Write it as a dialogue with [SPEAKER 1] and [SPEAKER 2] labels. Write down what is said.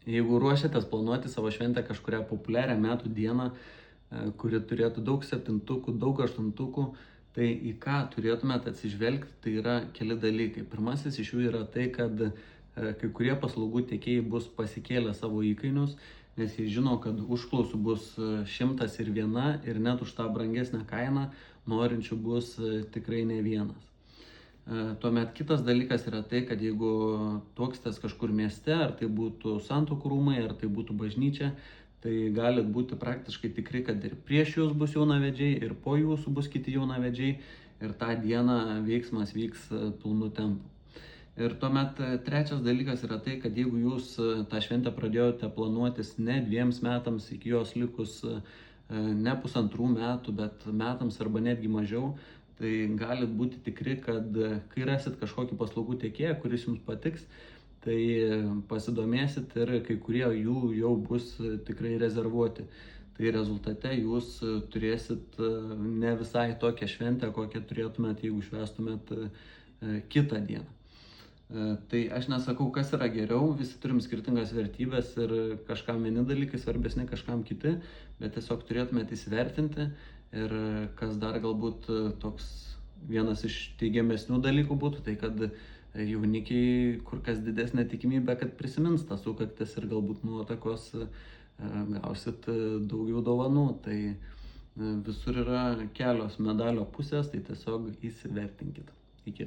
[SPEAKER 1] Jeigu ruošiatės planuoti savo šventę kažkurią populiarią metų dieną, kuri turėtų daug septintukų, daug aštuntukų, tai į ką turėtumėte atsižvelgti, tai yra keli dalykai. Pirmasis iš jų yra tai, kad kai kurie paslaugų tiekėjai bus pasikėlę savo įkainius, nes jie žino, kad užklausų bus 101 ir net už tą brangesnę kainą norinčių bus tikrai ne vienas. Tuomet kitas dalykas yra tai, kad jeigu tuoksitės kažkur mieste, ar tai būtų santuokų rūmai, ar tai būtų bažnyčia, tai galit būti praktiškai tikri, kad ir prieš jūs bus jaunavedžiai, ir po jūsų bus kiti jaunavedžiai, ir tą dieną veiksmas vyks pilnu tempu. Ir tuomet trečias dalykas yra tai, kad jeigu jūs tą šventę pradėjote planuotis ne 2 metams, iki jos likus ne 1,5 metų, bet metams arba netgi mažiau, tai galit būti tikri, kad kai rasit kažkokį paslaugų tiekėją, kuris jums patiks, tai pasidomėsit ir kai kurie jų jau bus tikrai rezervuoti. Tai rezultate jūs turėsit ne visai tokią šventę, kokią turėtumėt, jeigu švęstumėt kitą dieną. Tai aš nesakau, kas yra geriau, visi turim skirtingas vertybės ir kažkam vieni dalykai svarbesni, kažkam kiti, bet tiesiog turėtumėte įsivertinti. Ir kas dar galbūt toks vienas iš teigiamesnių dalykų būtų, tai kad jaunikiai kur kas didesnė tikimybė, kad prisimins tas sukaktis ir galbūt nuotakos gausit daugiau dovanų. Tai visur yra kelios medalio pusės, tai tiesiog įsivertinkit. Iki.